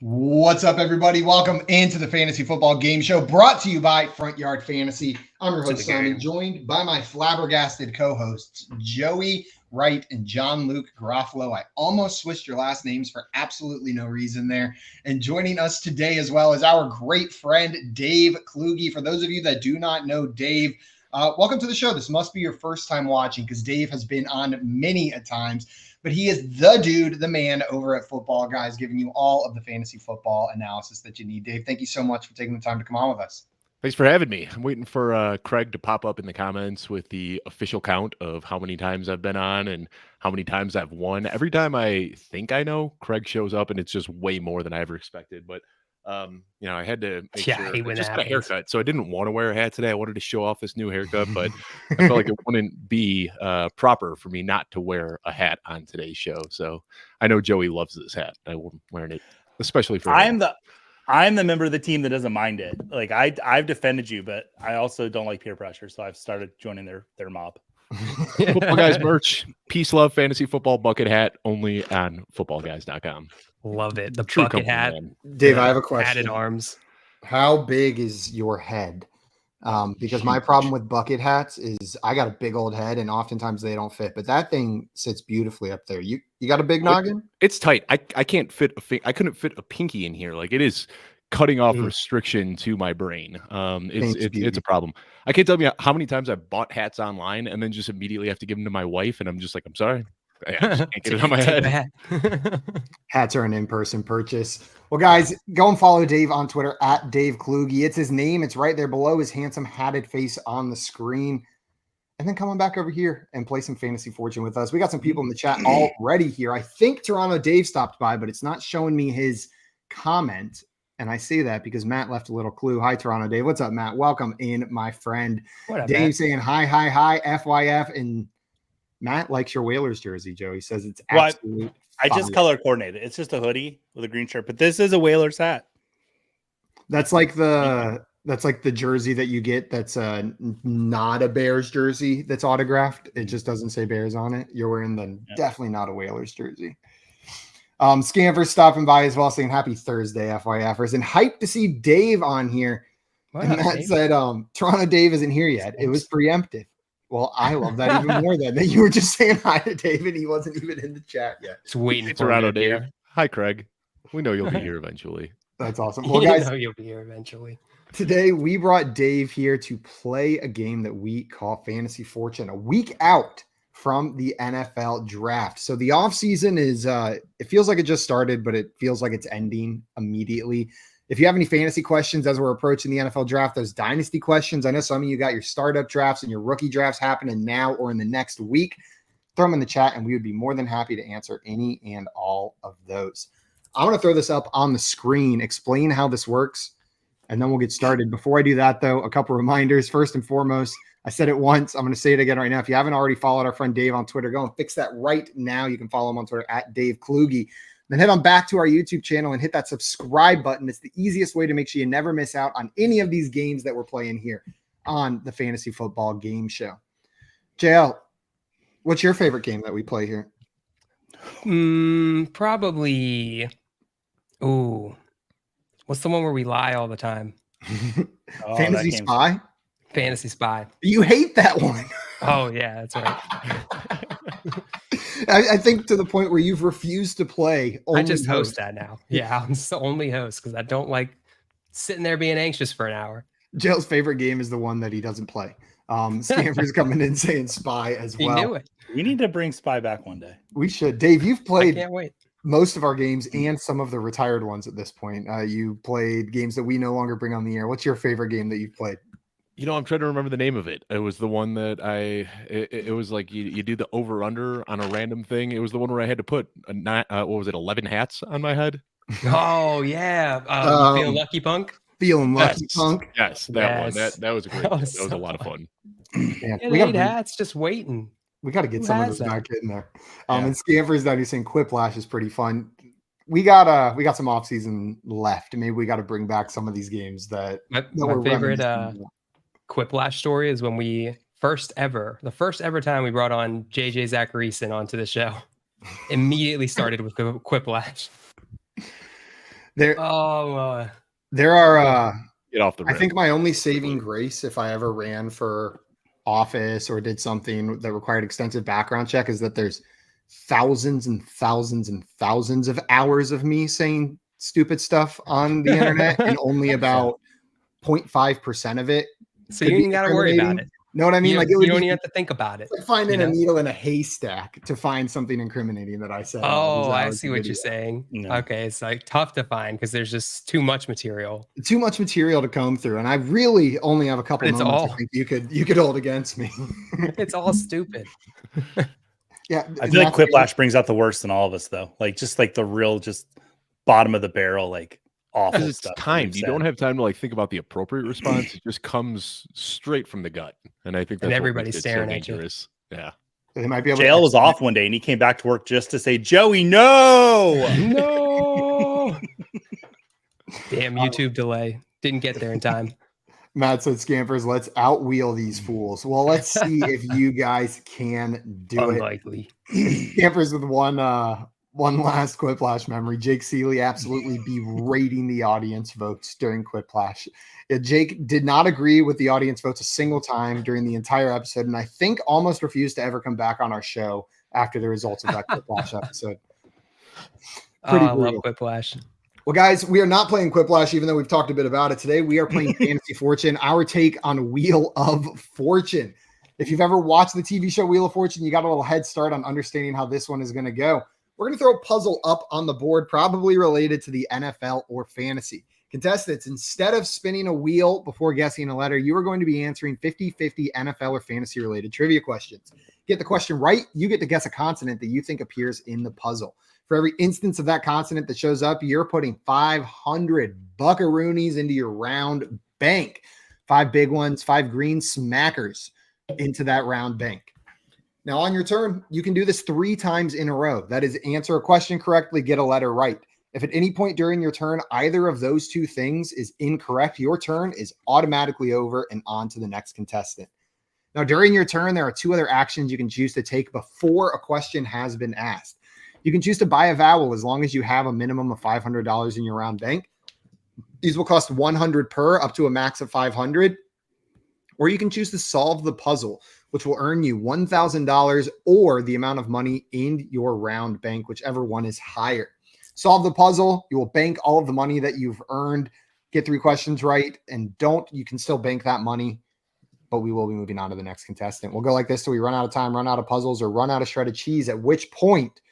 What's up, everybody? Welcome into the Fantasy Football Game Show, brought to you by Front Yard Fantasy. I'm your host, Simon, joined by my flabbergasted co-hosts, Joey Wright and John Luke Garofalo. I almost switched your last names for absolutely no reason there. And joining us today as well is our great friend, Dave Kluge. For those of you that do not know Dave, welcome to the show. This must be your first time watching because Dave has been on many a times. But he is the dude, the man over at FootballGuys, giving you all of the fantasy football analysis that you need. Dave, thank you so much for taking the time to come on with us. Thanks for having me. I'm waiting for Craig to pop up in the comments with the official count of how many times I've been on and how many times I've won. Every time I think I know, Craig shows up, and it's just way more than I ever expected. But I had to make sure I just got a haircut, so I didn't want to wear a hat today. I wanted to show off this new haircut, but I felt like it wouldn't be proper for me not to wear a hat on today's show. So I know Joey loves this hat. I will be wearing it, especially for I'm the member of the team that doesn't mind it. Like I've defended you, but I also don't like peer pressure, so I've started joining their mob. Football Guys merch, peace, love, fantasy football bucket hat, only on footballguys.com. Love it. The true bucket hat. Man. Dave, I have a question. Added arms. How big is your head? Because my problem with bucket hats is I got a big old head and oftentimes they don't fit, but that thing sits beautifully up there. You got a big noggin? It's tight. I can't fit I couldn't fit a pinky in here. Like, it is cutting off restriction to my brain. It's a problem. I can't tell you how many times I've bought hats online and then just immediately have to give them to my wife, and I'm just like, I'm sorry. I just can't get it on my head. Hats are an in-person purchase. Well, guys, go and follow Dave on Twitter at Dave Kluge. It's his name. It's right there below his handsome hatted face on the screen. And then come on back over here and play some Fantasy Fortune with us. We got some people in the chat already here. I think Toronto Dave stopped by, but it's not showing me his comment. And I say that because Matt left a little clue. Hi, Toronto Dave. What's up, Matt? Welcome in, my friend. What up, Dave Matt? saying hi, FYF. And Matt likes your Whalers jersey, Joe. He says it's absolute. I just color coordinated. It's just a hoodie with a green shirt, but this is a Whalers hat. That's like the jersey that you get that's not a Bears jersey that's autographed. It just doesn't say Bears on it. You're wearing the definitely not a Whalers jersey. Scamper's stopping by as well, saying happy Thursday, FYFers, and hyped to see Dave on here. Wow, and Matt said Toronto Dave isn't here yet. It was preemptive. Well, I love that even more than that you were just saying hi to Dave and he wasn't even in the chat yet. Just waiting for Toronto Dave. Hi, Craig. We know you'll be here eventually. That's awesome. Well, guys, you'll be here eventually. Today we brought Dave here to play a game that we call Fantasy Fortune, a week out from the NFL draft. So the offseason is it feels like it just started, but it feels like it's ending immediately. If you have any fantasy questions as we're approaching the NFL draft, those dynasty questions, I know some of you got your startup drafts and your rookie drafts happening now or in the next week, throw them in the chat and we would be more than happy to answer any and all of those. I want to throw this up on the screen, explain how this works, and then we'll get started. Before I do that, though, a couple reminders. First and foremost, I said it once. I'm going to say it again right now. If you haven't already followed our friend Dave on Twitter, go and fix that right now. You can follow him on Twitter at Dave Kluge. Then head on back to our YouTube channel and hit that subscribe button. It's the easiest way to make sure you never miss out on any of these games that we're playing here on the Fantasy Football Game Show. JL, what's your favorite game that we play here? Probably. Ooh, what's the one where we lie all the time? Fantasy Spy? Fantasy Spy. You hate that one. Oh, yeah, that's right. I think to the point where you've refused to play. I just host that now. Yeah, I'm the only host because I don't like sitting there being anxious for an hour. JL's favorite game is the one that he doesn't play. Stanford's coming in saying Spy as well. He knew it. We need to bring Spy back one day. We should. Dave, you've played I can't wait. most of our games and some of the retired ones at this point. You played games that we no longer bring on the air. What's your favorite game that you've played? I'm trying to remember the name of it. It was the one that it was like you do the over under on a random thing. It was the one where I had to put 11 hats on my head. Oh yeah. Feeling lucky, punk? Feeling lucky, punk. Yes, that one. That was a great. That was a lot of fun. Yeah, we got hats just waiting. We got to get some of those back in there. And Scamper's down here saying Quiplash is pretty fun. We got some off season left. Maybe we got to bring back some of these games that my favorite Quiplash story is when the first ever time we brought on JJ Zacharyson onto the show. Immediately started with Quiplash. There Oh, there are Get off the I rim. think my only saving grace if I ever ran for office or did something that required extensive background check is that there's thousands and thousands and thousands of hours of me saying stupid stuff on the internet, and only about 0.5% of it. so could you be ain't got to worry about incriminating. it. Know what I mean? You, Like it you would don't be even have to think about it. like finding you a know? needle in a haystack to find something incriminating that I said. in all Oh, these I hours see of what you're video. saying. No. Okay, it's like tough to find because there's just too much material. Too much material to comb through, and I really only have a couple It's moments. all- I think you could hold against me. It's all stupid. Yeah, I feel like Quiplash brings out the worst in all of us, though. Like just like the real, just bottom of the barrel, like awful Because it's stuff. that timed. we've You said. don't have time to like think about the appropriate response. It just comes straight from the gut, and I think that's And what everybody's makes it so staring at you. dangerous. Yeah. They might be able. JL was to off one day and he came back to work just to say, Joey, no. No. Damn YouTube delay. Didn't get there in time. Matt said, "Scampers, let's outwheel these fools." Well, let's see if you guys can do it. Unlikely. Scampers with one last Quiplash memory. Jake Seeley absolutely berating the audience votes during Quiplash. Yeah, Jake did not agree with the audience votes a single time during the entire episode, and I think almost refused to ever come back on our show after the results of that Quiplash episode. Pretty I love brutal. Quiplash. Well, guys, we are not playing Quiplash, even though we've talked a bit about it today. We are playing Fantasy Fortune, our take on Wheel of Fortune. If you've ever watched the TV show Wheel of Fortune, you got a little head start on understanding how this one is going to go. We're going to throw a puzzle up on the board, probably related to the NFL or fantasy. Contestants, instead of spinning a wheel before guessing a letter, you are going to be answering 50-50 NFL or fantasy-related trivia questions. Get the question right, you get to guess a consonant that you think appears in the puzzle. For every instance of that consonant that shows up, you're putting 500 buckaroonies into your round bank. 5 big ones, 5 green smackers into that round bank. Now, on your turn, you can do this 3 times in a row. That is, answer a question correctly, get a letter right. If at any point during your turn, either of those 2 things is incorrect, your turn is automatically over and on to the next contestant. Now, during your turn, there are 2 other actions you can choose to take before a question has been asked. You can choose to buy a vowel as long as you have a minimum of $500 in your round bank. These will cost $100 per, up to a max of $500. Or you can choose to solve the puzzle, which will earn you $1,000 or the amount of money in your round bank, whichever one is higher. Solve the puzzle. You will bank all of the money that you've earned. Get 3 questions right, and you can still bank that money, but we will be moving on to the next contestant. We'll go like this till we run out of time, run out of puzzles, or run out of shredded cheese, at which point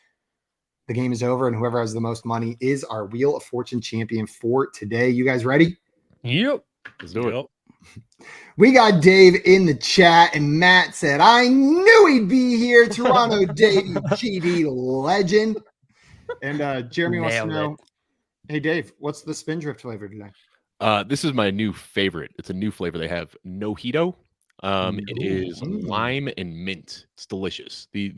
the game is over, and whoever has the most money is our Wheel of Fortune champion for today. You guys ready? Yep. Let's do it. We got Dave in the chat, and Matt said, I knew he'd be here. Toronto Dave, GD legend. And Jeremy wants to know, hey, Dave, what's the Spindrift flavor today? This is my new favorite. It's a new flavor they have, Nojito. It is lime and mint. It's delicious. The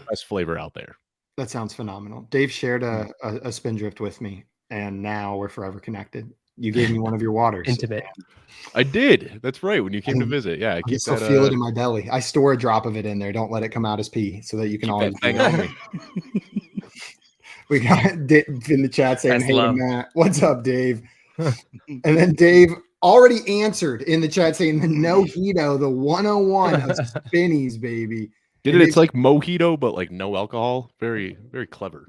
best flavor out there. That sounds phenomenal. Dave shared a Spindrift with me, and now we're forever connected. You gave me one of your waters. Intimate. I did. That's right. When you came to visit. Yeah. I still feel it in my belly. I store a drop of it in there. Don't let it come out as pee so that you can always thing on me. We got Dave in the chat saying, That's hey, love. Matt, what's up, Dave? And then Dave already answered in the chat saying the Nojito, the 101 of spinnies, baby. It's like mojito, but like no alcohol. Very, very clever.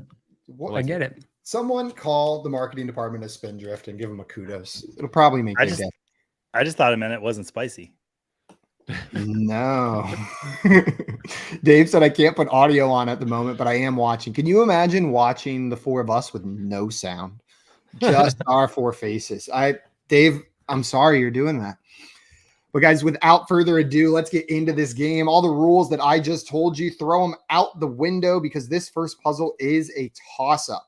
I get it. Someone call the marketing department of Spindrift and give them a kudos. It'll probably make their day. I just thought it meant it wasn't spicy. No. Dave said I can't put audio on at the moment, but I am watching. Can you imagine watching the 4 of us with no sound? Just our 4 faces. Dave, I'm sorry you're doing that. But guys, without further ado, let's get into this game. All the rules that I just told you, throw them out the window because this first puzzle is a toss-up.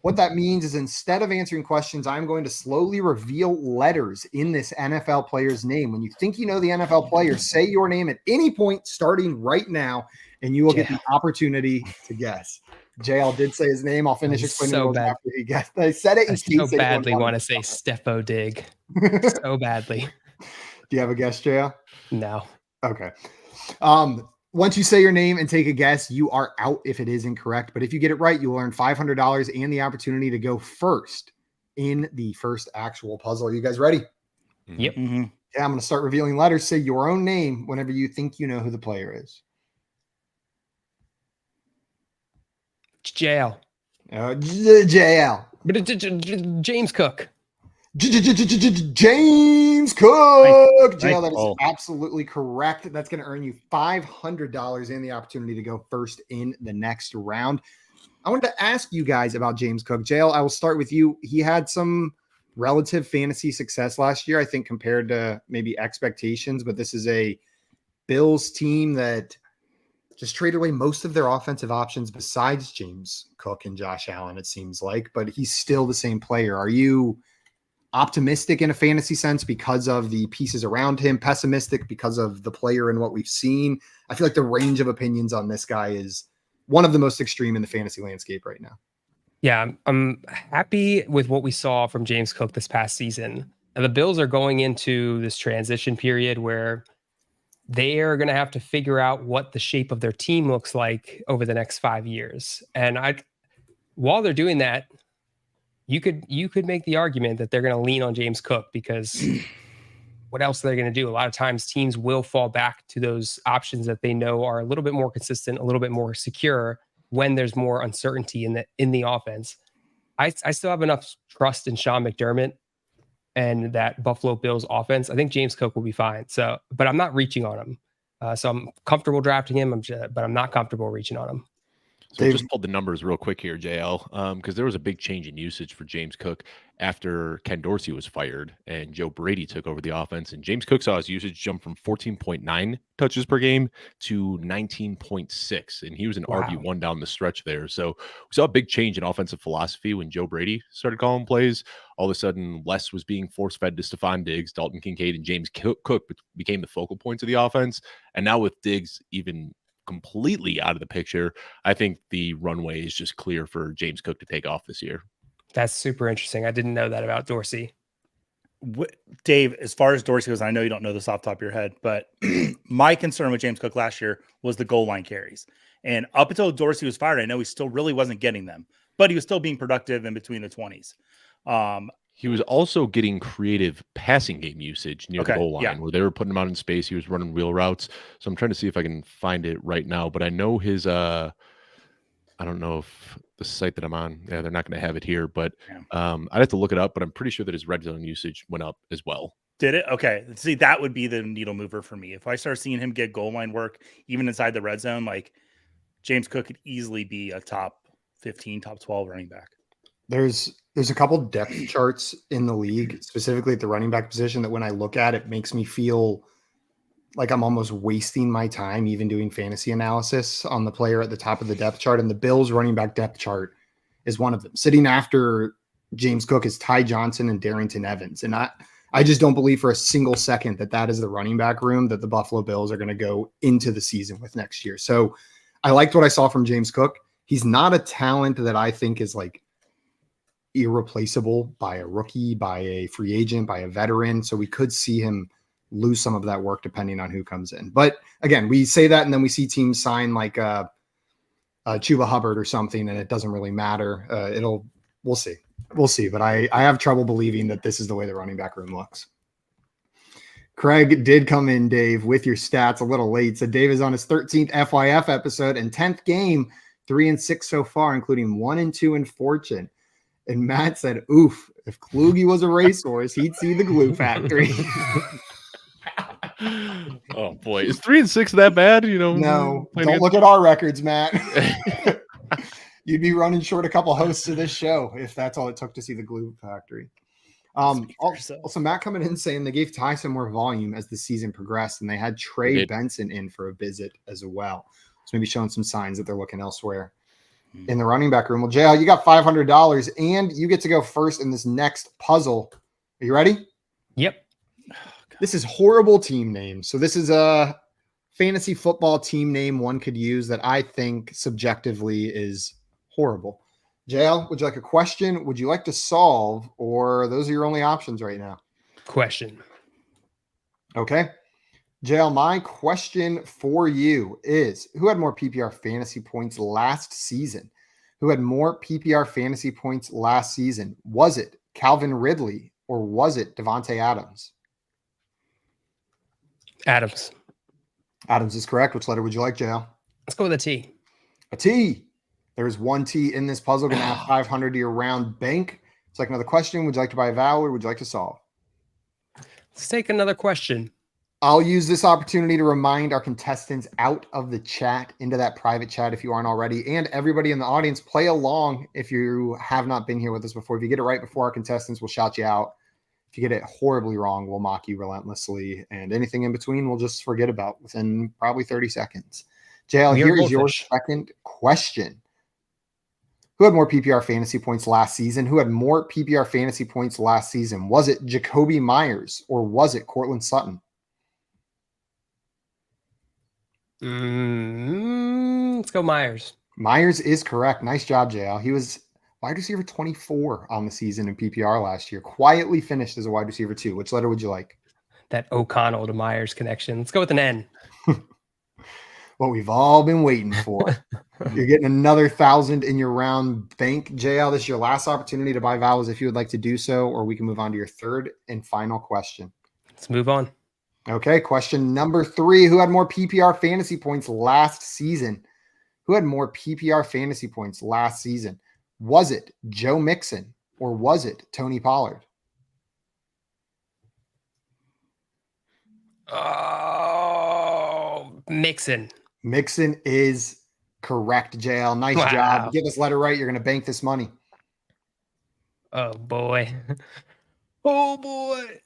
What that means is instead of answering questions, I'm going to slowly reveal letters in this NFL player's name. When you think you know the NFL player, say your name at any point starting right now, and you will get the opportunity to guess. JL did say his name. I'll finish explaining after he guessed. I said it in case I so badly want to say Steffo Dig. So badly. Do you have a guess, JL? No. Okay. Once you say your name and take a guess, you are out if it is incorrect. But if you get it right, you will earn $500 and the opportunity to go first in the first actual puzzle. Are you guys ready? Yep. Mm-hmm. Yeah, I'm going to start revealing letters. Say your own name whenever you think you know who the player is. JL. JL. James Cook. James Cook. JL, that is call. absolutely correct. That's going to earn you $500 and the opportunity to go first in the next round. I wanted to ask you guys about James Cook. JL, I will start with you. He had some relative fantasy success last year, I think, compared to maybe expectations, but this is a Bills team that just traded away most of their offensive options besides James Cook and Josh Allen, it seems like, but he's still the same player. Are you optimistic in a fantasy sense because of the pieces around him, pessimistic because of the player and what we've seen? I feel like the range of opinions on this guy is one of the most extreme in the fantasy landscape right now. Yeah, I'm happy with what we saw from James Cook this past season. And the Bills are going into this transition period where they are going to have to figure out what the shape of their team looks like over the next 5 years. And while they're doing that, you could make the argument that they're going to lean on James Cook, because what else are they going to do? A lot of times teams will fall back to those options that they know are a little bit more consistent, a little bit more secure when there's more uncertainty in the offense. I still have enough trust in Sean McDermott and that Buffalo Bills offense. I think James Cook will be fine. So, but I'm not reaching on him. So I'm comfortable drafting him, but I'm not comfortable reaching on him. So I just pulled the numbers real quick here, JL, because there was a big change in usage for James Cook after Ken Dorsey was fired and Joe Brady took over the offense. And James Cook saw his usage jump from 14.9 touches per game to 19.6. And he was an RB1 down the stretch there. So we saw a big change in offensive philosophy when Joe Brady started calling plays. All of a sudden, Les was being force-fed to Stephon Diggs, Dalton Kincaid, and James Cook became the focal points of the offense. And now with Diggs even completely out of the picture, I think the runway is just clear for James Cook to take off this year. That's super interesting. I didn't know that about Dorsey. Dave, as far as Dorsey goes, I know you don't know this off the top of your head, but my concern with James Cook last year was the goal line carries. And up until Dorsey was fired, I know he still really wasn't getting them, but he was still being productive in between the 20s. He was also getting creative passing game usage near the goal line where they were putting him out in space. He was running wheel routes. So I'm trying to see if I can find it right now, but I know his, I don't know if the site that I'm on, they're not going to have it here, but I'd have to look it up, but I'm pretty sure that his red zone usage went up as well. Did it? Okay. See, that would be the needle mover for me. If I start seeing him get goal line work, even inside the red zone, like James Cook could easily be a top 15, top 12 running back. There's a couple depth charts in the league, specifically at the running back position, that when I look at it makes me feel like I'm almost wasting my time even doing fantasy analysis on the player at the top of the depth chart. And the Bills running back depth chart is one of them. Sitting after James Cook is Ty Johnson and Darrington Evans. And I just don't believe for a single second that is the running back room that the Buffalo Bills are going to go into the season with next year. So I liked what I saw from James Cook. He's not a talent that I think is like irreplaceable by a rookie, by a free agent, by a veteran. So we could see him lose some of that work depending on who comes in. But again, we say that and then we see teams sign like Chuba Hubbard or something, and it doesn't really matter. We'll see. We'll see. But I have trouble believing that this is the way the running back room looks. Craig did come in, Dave, with your stats a little late. So Dave is on his 13th FYF episode and 10th game, 3-6 so far, including 1-2 in Fortune. And Matt said, oof, if Kluge was a racehorse, he'd see the glue factory. Oh, boy. Is 3-6 that bad? You know, no, don't look at our records, Matt. You'd be running short a couple hosts of this show if that's all it took to see the glue factory. Also, Matt coming in saying they gave Ty some more volume as the season progressed, and they had Trey Benson in for a visit as well. So maybe showing some signs that they're looking elsewhere in the running back room. Well, JL, you got $500 and you get to go first in this next puzzle. Are you ready? Yep. This is horrible team name. So this is a fantasy football team name one could use that I think subjectively is horrible. JL, would you like a question? Would you like to solve, or those are your only options right now? Question. Okay. JL, my question for you is, who had more PPR fantasy points last season? Who had more PPR fantasy points last season? Was it Calvin Ridley, or was it Devontae Adams? Adams. Adams is correct. Which letter would you like, JL? Let's go with a T. A T. There's one T in this puzzle. Going to add 500 to your round bank. It's like another question. Would you like to buy a vowel or would you like to solve? Let's take another question. I'll use this opportunity to remind our contestants out of the chat into that private chat if you aren't already, and everybody in the audience, play along if you have not been here with us before. If you get it right before our contestants, we'll shout you out. If you get it horribly wrong, we'll mock you relentlessly, and anything in between we'll just forget about within probably 30 seconds. JL, here is your second question. Who had more PPR fantasy points last season? Who had more PPR fantasy points last season? Was it Jacoby Myers or was it Cortland Sutton? Let's go Myers. Myers is correct. Nice job, JL. He was wide receiver 24 on the season in PPR last year. Quietly finished as a wide receiver 2. Which letter would you like? That O'Connell to Myers connection. Let's go with an N. What we've all been waiting for. You're getting another 1,000 in your round bank. JL, this is your last opportunity to buy vowels if you would like to do so, or we can move on to your third and final question. Let's move on. Okay, question number 3. Who had more PPR fantasy points last season? Who had more PPR fantasy points last season? Was it Joe Mixon or was it Tony Pollard? Oh, Mixon. Mixon is correct, JL. Nice job. Get this letter right. You're going to bank this money. Oh, boy. Oh, boy.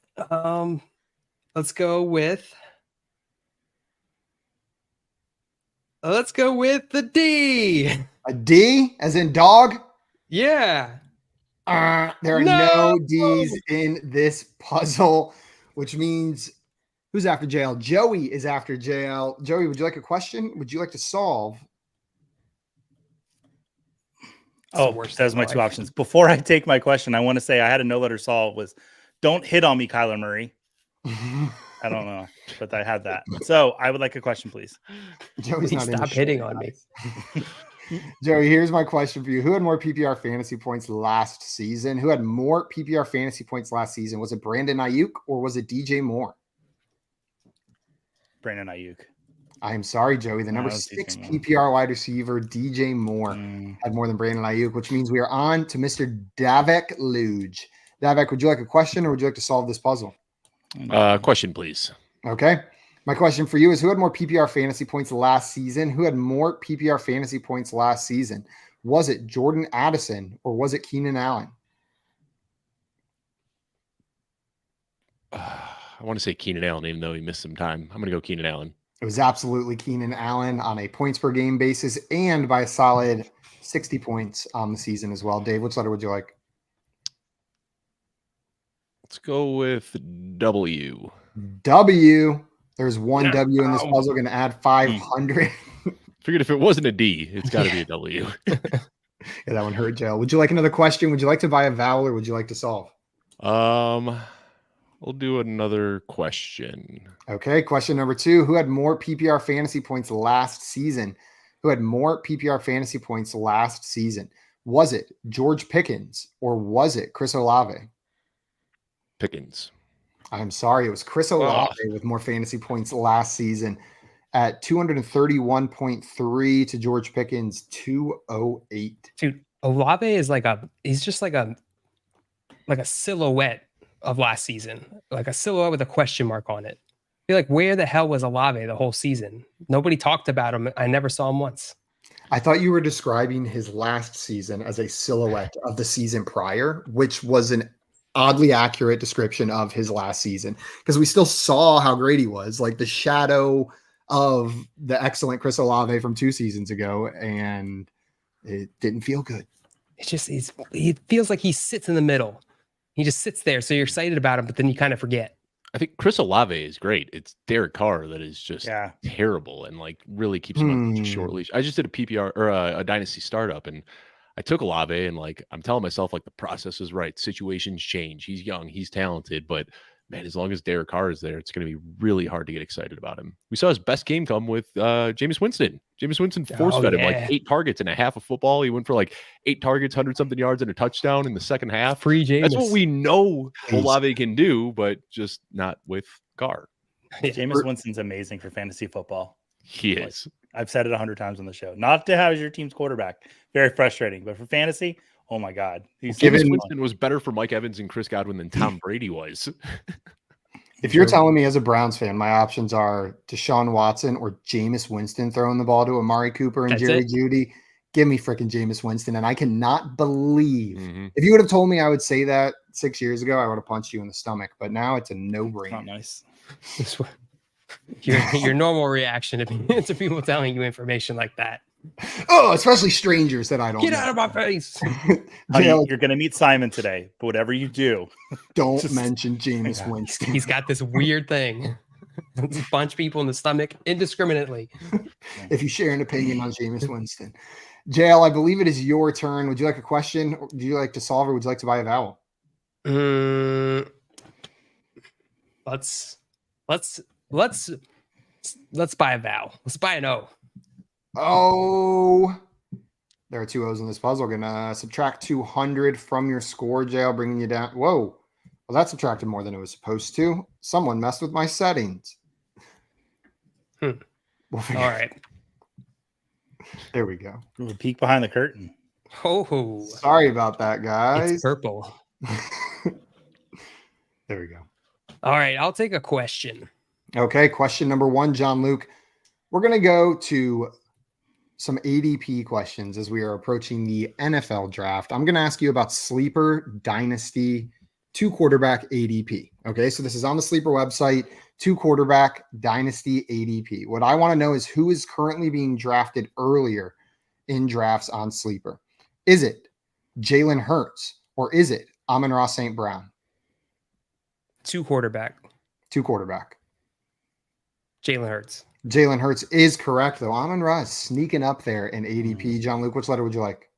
Let's go with the D. A D as in dog? Yeah. There are no D's in this puzzle, which means who's after JL? Joey is after JL. Joey, would you like a question? Would you like to solve? Oh, that was my two options. Before I take my question, I want to say I had a no-letter solve was don't hit on me, Kyler Murray. I don't know, but I had that. So I would like a question, please. Joey's not stop hitting on me. Joey, here's my question for you. Who had more PPR fantasy points last season? Who had more PPR fantasy points last season? Was it Brandon Ayuk or was it DJ Moore? Brandon Ayuk. I am sorry, Joey. The number 6 PPR wide receiver, DJ Moore, had more than Brandon Ayuk, which means we are on to Mr. Dave Kluge. Dave, would you like a question or would you like to solve this puzzle? Question, please. Okay. My question for you is who had more PPR fantasy points last season? Who had more PPR fantasy points last season? Was it Jordan Addison or was it Keenan Allen? I want to say Keenan Allen, even though he missed some time. I'm going to go Keenan Allen. It was absolutely Keenan Allen on a points per game basis and by a solid 60 points on the season as well. Dave, which letter would you like? Let's go with W. W. There's one W in this puzzle. Going to add 500. Figured if it wasn't a D, it's got to be a W. Yeah, that one hurt, Joe. Would you like another question? Would you like to buy a vowel or would you like to solve? We'll do another question. Okay, question number 2. Who had more PPR fantasy points last season? Who had more PPR fantasy points last season? Was it George Pickens or was it Chris Olave? Pickens. I'm sorry. It was Chris Olave with more fantasy points last season at 231.3 to George Pickens 208. Dude, Olave is he's just like a silhouette of last season, like a silhouette with a question mark on it. I feel like where the hell was Olave the whole season? Nobody talked about him. I never saw him once. I thought you were describing his last season as a silhouette of the season prior, which was an oddly accurate description of his last season because we still saw how great he was, like the shadow of the excellent Chris Olave from 2 seasons ago, and it didn't feel good. It's just he feels like he sits in the middle. He just sits there, so you're excited about him, but then you kind of forget. I think Chris Olave is great. It's Derek Carr that is just terrible and like really keeps him on such a short leash. I just did a PPR or a Dynasty startup, and I took Olave, and like I'm telling myself like the process is right. Situations change. He's young, he's talented, but man, as long as Derek Carr is there, it's going to be really hard to get excited about him. We saw his best game come with Jameis Winston. Jameis Winston force-fed him like 8 targets in a half of football. He went for like 8 targets, 100-something yards, and a touchdown in the second half. Free Jameis. That's what we know Olave can do, but just not with Carr. Jameis Winston's amazing for fantasy football. He is. I've said it 100 times on the show. Not to have your team's quarterback. Very frustrating. But for fantasy, oh my God. Jameis Winston was better for Mike Evans and Chris Godwin than Tom Brady was. If you're telling me as a Browns fan, my options are Deshaun Watson or Jameis Winston throwing the ball to Amari Cooper and Jerry Jeudy, give me freaking Jameis Winston. And I cannot believe if you would have told me I would say that 6 years ago, I would have punched you in the stomach. But now it's a no-brainer. Not nice. Your normal reaction to people telling you information like that. Oh, especially strangers that I don't Get know. out of my face. Honey, you're going to meet Simon today, but whatever you do, don't mention Jameis Winston. He's got this weird thing. Punch people in the stomach indiscriminately. If you share an opinion on Jameis Winston. JL, I believe it is your turn. Would you like a question? Would you like to solve or would you like to buy a vowel? Let's buy a vowel. Let's buy an O. Oh, there are 2 O's in this puzzle. Gonna subtract 200 from your score, JL, bringing you down. Whoa. Well, that subtracted more than it was supposed to. Someone messed with my settings. All right. There we go. Ooh, peek behind the curtain. Oh, sorry about that, guys. It's purple. There we go. All right, I'll take a question. Okay, question number 1, John Luke. We're going to go to some ADP questions as we are approaching the NFL draft. I'm going to ask you about Sleeper Dynasty 2-quarterback ADP. Okay, so this is on the Sleeper website, 2-quarterback Dynasty ADP. What I want to know is who is currently being drafted earlier in drafts on Sleeper. Is it Jalen Hurts or is it Amon-Ra St. Brown? 2-quarterback. 2-quarterback. Jalen Hurts. Jalen Hurts is correct, though. Amon-Ra is sneaking up there in ADP. John Luke, which letter would you like?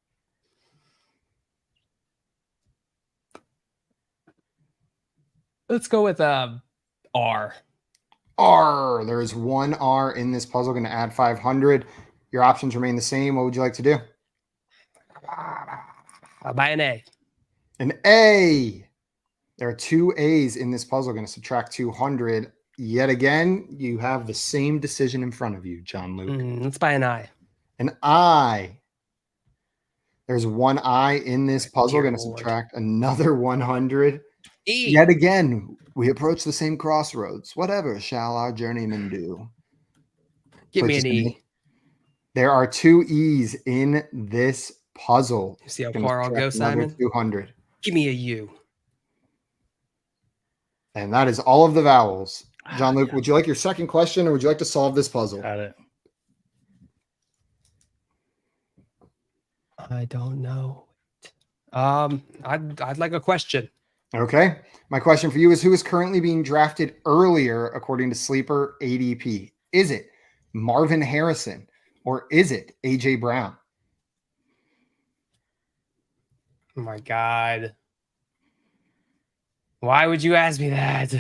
Let's go with R. R. There is 1 R in this puzzle. Going to add 500. Your options remain the same. What would you like to do? I'll buy an A. An A. There are 2 A's in this puzzle. Going to subtract 200. Yet again, you have the same decision in front of you, John Luke. Let's buy an I. An I. There's 1 I in this puzzle. Going to subtract another 100. E. Yet again, we approach the same crossroads. Whatever shall our journeyman do? Give me an E. There are 2 E's in this puzzle. See how far I'll go, Simon? 200. Give me a U. And that is all of the vowels. John Luke, would you like your second question or would you like to solve this puzzle? Got it. I don't know. I'd like a question. Okay. My question for you is who is currently being drafted earlier according to Sleeper ADP? Is it Marvin Harrison or is it AJ Brown? Oh my God. Why would you ask me that?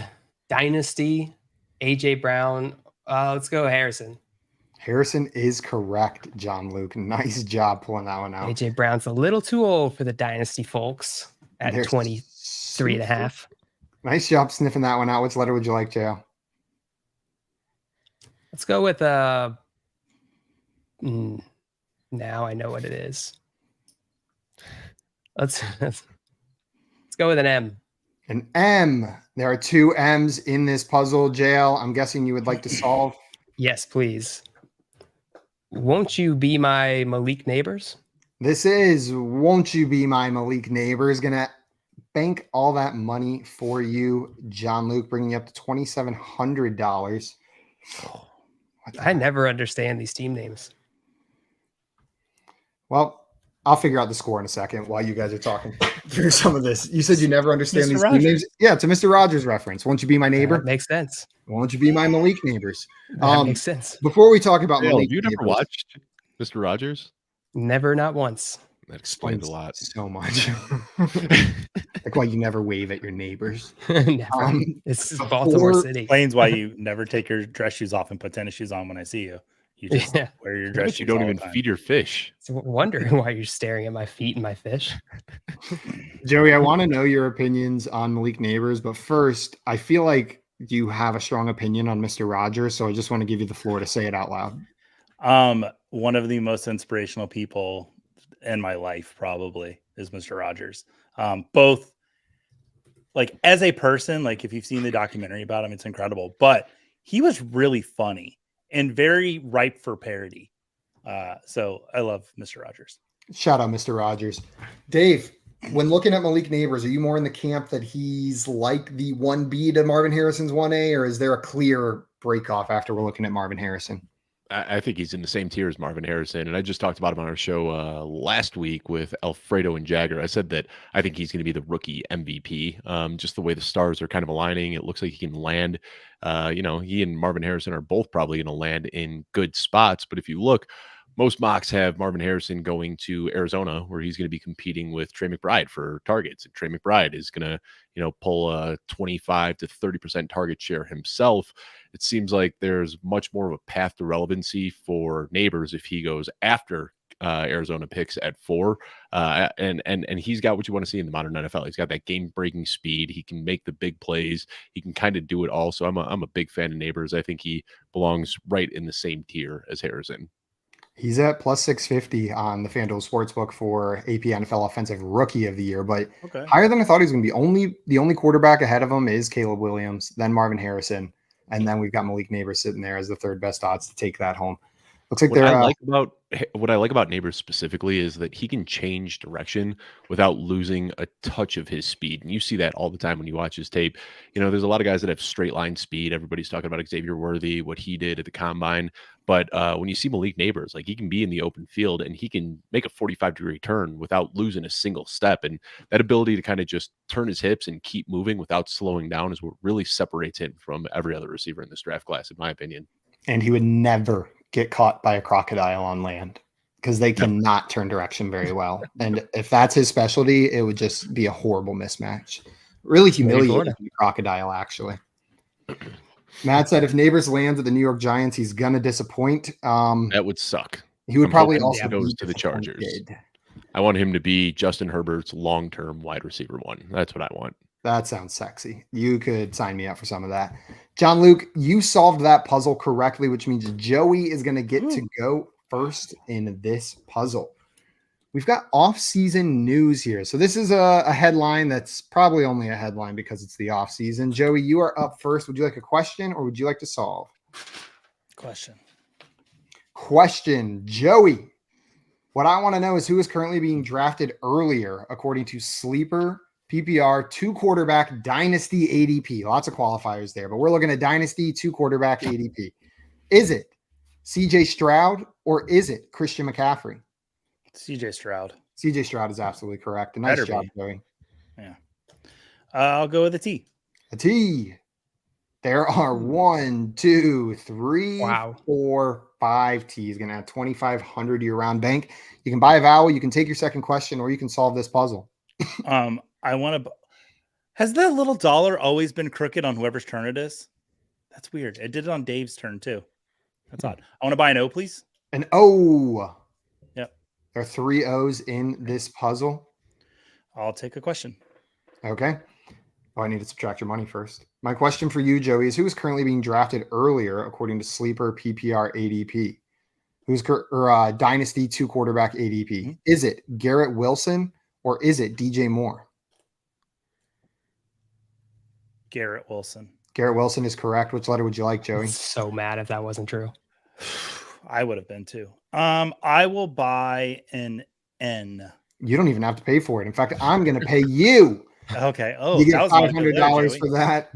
Dynasty, AJ Brown. Let's go Harrison. Harrison is correct, John Luke. Nice job pulling that one out. AJ Brown's a little too old for the Dynasty folks at 23 and a half. Nice job sniffing that one out. Which letter would you like, JL? Let's go with now I know what it is. Let's go with an M. An M. There are 2 M's in this puzzle, JL. I'm guessing you would like to solve. Yes, please. Won't you be my Malik Neighbors? This is Won't You Be My Malik Neighbors. Going to bank all that money for you, John Luke, bringing you up to $2,700. I never understand these team names. Well, I'll figure out the score in a second while you guys are talking through some of this. You said you never understand these team names. Yeah, it's a Mr. Rogers reference. Won't you be my neighbor? That makes sense. Won't you be my Malik Neighbors? That makes sense. Before we talk about Malik you never Neighbors, watched Mr. Rogers? Never, not once. That explains a lot. so much. Like why you never wave at your neighbors. Never. This is Baltimore before- City. Explains why you never take your dress shoes off and put tennis shoes on when I see you. You just Yeah. wear your dress shoes. You don't all even the time. feed your fish. So wondering why you're staring at my feet and my fish. Joey, I want to know your opinions on Malik Neighbors, but first, I feel like you have a strong opinion on Mr. Rogers, so I just want to give you the floor to say it out loud. One of the most inspirational people in my life probably is Mr. Rogers. Both like as a person, like if you've seen the documentary about him, it's incredible, but he was really funny and very ripe for parody. So I love Mr. Rogers. Shout out Mr. Rogers. Dave, when looking at Malik Neighbors, are you more in the camp that he's like the 1B to Marvin Harrison's 1A, or is there a clear break off after we're looking at Marvin Harrison? I think he's in the same tier as Marvin Harrison. And I just talked about him on our show last week with Alfredo and Jagger. I said that I think he's going to be the rookie MVP. Just the way the stars are kind of aligning. It looks like he can land. He and Marvin Harrison are both probably going to land in good spots. But if you look, most mocks have Marvin Harrison going to Arizona, where he's going to be competing with Trey McBride for targets. And Trey McBride is going to, pull a 25 to 30% target share himself. It seems like there's much more of a path to relevancy for Neighbors if he goes after Arizona picks at 4. And he's got what you want to see in the modern NFL. He's got that game-breaking speed. He can make the big plays. He can kind of do it all. So I'm a big fan of Neighbors. I think he belongs right in the same tier as Harrison. He's at plus 650 on the FanDuel Sportsbook for AP NFL Offensive Rookie of the Year, but higher than I thought he was going to be. The only quarterback ahead of him is Caleb Williams, then Marvin Harrison, and then we've got Malik Neighbors sitting there as the third best odds to take that home. Looks like what I like about Neighbors specifically is that he can change direction without losing a touch of his speed. And you see that all the time when you watch his tape. There's a lot of guys that have straight line speed. Everybody's talking about Xavier Worthy, what he did at the combine. But when you see Malik Neighbors, like he can be in the open field and he can make a 45-degree turn without losing a single step. And that ability to kind of just turn his hips and keep moving without slowing down is what really separates him from every other receiver in this draft class, in my opinion. And he would never get caught by a crocodile on land because they cannot turn direction very well. And if that's his specialty, it would just be a horrible mismatch. Really humiliating the crocodile, actually. Matt said if Neighbors lands at the New York Giants, he's going to disappoint. That would suck. He would probably also goes to the Chargers. I want him to be Justin Herbert's long-term wide receiver 1. That's what I want. That sounds sexy. You could sign me up for some of that. John Luke, you solved that puzzle correctly, which means Joey is going to get to go first in this puzzle. We've got off-season news here. So this is a headline that's probably only a headline because it's the off-season. Joey, you are up first. Would you like a question or would you like to solve? Question. Joey, what I want to know is who is currently being drafted earlier according to Sleeper PPR 2-quarterback Dynasty ADP. Lots of qualifiers there, but we're looking at Dynasty 2-quarterback ADP. Is it CJ Stroud or is it Christian McCaffrey? CJ Stroud. CJ Stroud is absolutely correct. A nice job, Joey. Yeah. I'll go with a T. A T. There are 1, 2, 3, 4, 5 T's. Going to have 2,500 year-round bank. You can buy a vowel. You can take your second question, or you can solve this puzzle. I want to. Has that little dollar always been crooked on whoever's turn it is? That's weird. It did it on Dave's turn too. That's odd. I want to buy an O, please. An O. Yep. There are 3 O's in this puzzle. I'll take a question. Okay. Oh, I need to subtract your money first. My question for you, Joey, is who is currently being drafted earlier according to Sleeper PPR ADP? Who's Dynasty 2-quarterback ADP? Mm-hmm. Is it Garrett Wilson or is it DJ Moore? Garrett Wilson. Garrett Wilson is correct. Which letter would you like, Joey? I'm so mad if that wasn't true. I would have been too. I will buy an N. You don't even have to pay for it. In fact, I'm going to pay you. Okay. Oh, you get $500 for that.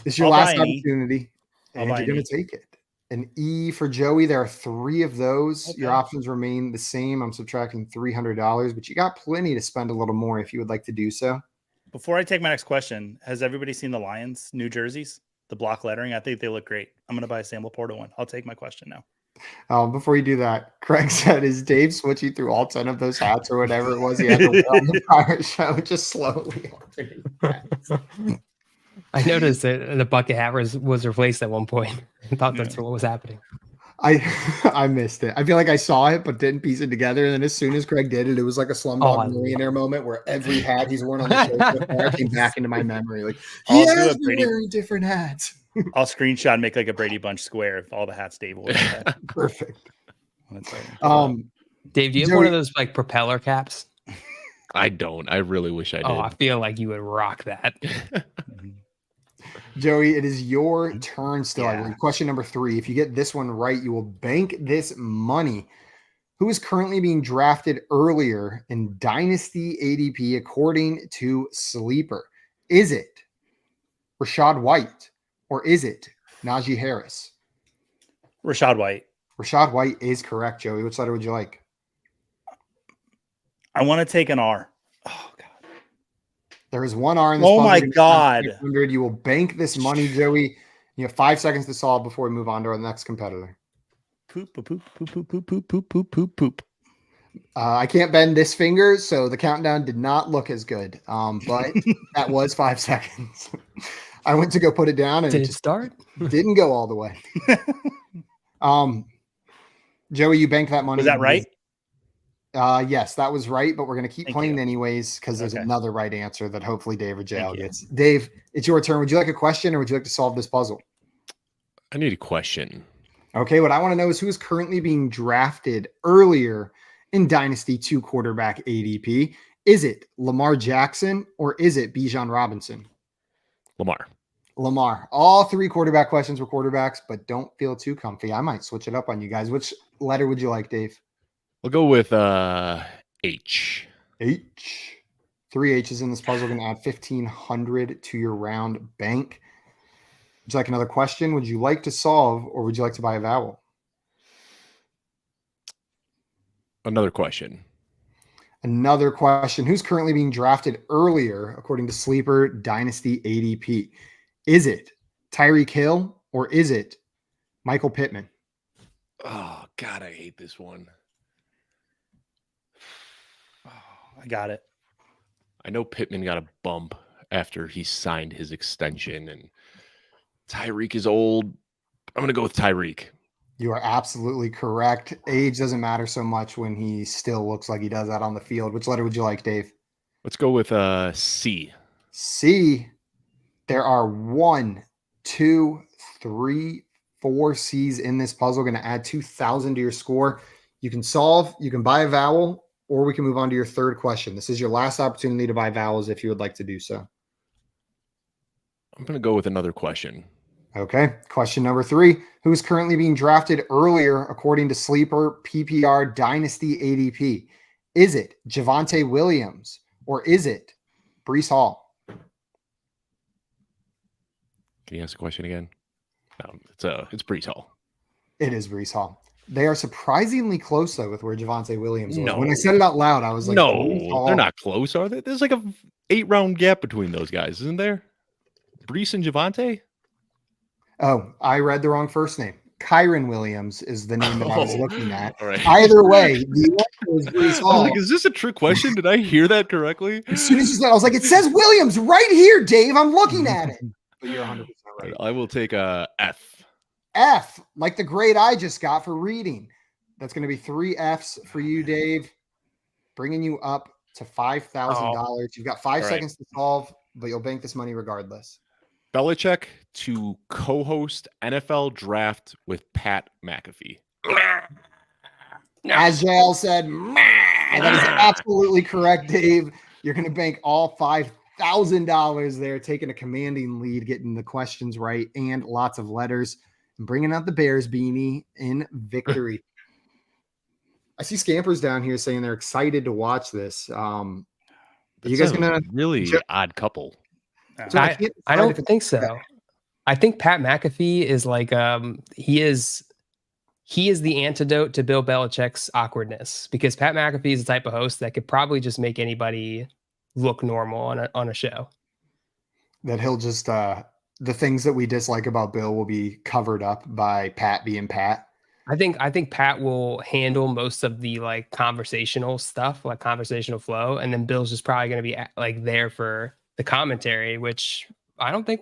It's your last opportunity, and you're going to take it. An E for Joey. There are 3 of those. Okay. Your options remain the same. I'm subtracting $300, but you got plenty to spend a little more if you would like to do so. Before I take my next question, has everybody seen the Lions' new jerseys? The block lettering? I think they look great. I'm going to buy a Sam Laporta one. I'll take my question now. Before you do that, Craig said, is Dave switching through all 10 of those hats or whatever it was he had to wear on the prior show, just slowly alternating hats? I noticed that the bucket hat was replaced at one point. I thought that's what was happening. I missed it. I feel like I saw it, but didn't piece it together. And then as soon as Craig did it, it was like a Slumdog Millionaire moment where every hat he's worn on the show so far came back into my memory. Like, he has been wearing different hats. I'll screenshot and make like a Brady Bunch square of all the hats Dave will wear. Perfect. Dave, do you have one of those like propeller caps? I don't. I really wish I did. Oh, I feel like you would rock that. Joey, it is your turn still. I believe. Question number 3. If you get this one right, you will bank this money. Who is currently being drafted earlier in Dynasty ADP according to Sleeper? Is it Rashad White or is it Najee Harris? Rashad White. Rashad White is correct, Joey. Which letter would you like? I want to take an R. Oh, God. There is one R in this. Oh, my God. You will bank this money, Joey. You have 5 seconds to solve before we move on to our next competitor. Poop, poop, poop, poop, poop, poop, poop, poop, poop, poop. I can't bend this finger, so the countdown did not look as good. But that was 5 seconds. I went to go put it down, and did it start? Didn't go all the way. Joey, you banked that money. Was that right? Yes, that was right, but we're going to keep playing anyways because there's another right answer that hopefully Dave or JL gets. Dave, it's your turn. Would you like a question or would you like to solve this puzzle? I need a question. Okay, what I want to know is who is currently being drafted earlier in Dynasty 2 quarterback ADP. Is it Lamar Jackson or is it Bijan Robinson? Lamar. All 3 quarterback questions were quarterbacks, but don't feel too comfy. I might switch it up on you guys. Which letter would you like, Dave? We'll go with H. H. 3 H's in this puzzle. Going to add 1,500 to your round bank. Would you like another question? Would you like to solve or would you like to buy a vowel? Another question. Another question. Who's currently being drafted earlier according to Sleeper Dynasty ADP? Is it Tyreek Hill or is it Michael Pittman? Oh, God, I hate this one. I got it. I know Pittman got a bump after he signed his extension, and Tyreek is old. I'm going to go with Tyreek. You are absolutely correct. Age doesn't matter so much when he still looks like he does out on the field. Which letter would you like, Dave? Let's go with C. C. There are 1, 2, 3, 4 C's in this puzzle. Going to add 2,000 to your score. You can solve, you can buy a vowel, or we can move on to your third question. This is your last opportunity to buy vowels if you would like to do so. I'm going to go with another question. Okay. Question number 3. Who is currently being drafted earlier according to Sleeper PPR Dynasty ADP? Is it Javonte Williams or is it Breece Hall? Can you ask the question again? It's Breece Hall. It is Breece Hall. They are surprisingly close, though, with where Javonte Williams was. No. When I said it out loud, I was like, no, they're not close, are they? There's like a 8-round gap between those guys, isn't there? Breece and Javonte? Oh, I read the wrong first name. Kyron Williams is the name that I was looking at. All right. Either way, the answer is Breece Hall. I was like, is this a trick question? Did I hear that correctly? As soon as you said, I was like, it says Williams right here, Dave. I'm looking at it. But you're 100% right. I will take a F. F, like the grade I just got for reading. That's going to be 3 Fs for you, Dave, bringing you up to $5,000. You've got 5 seconds to solve, but you'll bank this money regardless. Belichick to co-host NFL Draft with Pat McAfee. As JL said, that is absolutely correct, Dave. You're going to bank all $5,000 there, taking a commanding lead, getting the questions right, and lots of letters, and bringing out the Bears beanie in victory. I see Scampers down here saying they're excited to watch this. You guys gonna really odd couple? So I don't think so. I think Pat McAfee is like he is the antidote to Bill Belichick's awkwardness, because Pat McAfee is the type of host that could probably just make anybody look normal on a show. That he'll just the things that we dislike about Bill will be covered up by Pat being Pat. I think Pat will handle most of the like conversational stuff, like conversational flow, and then Bill's just probably going to be like there for the commentary, which I don't think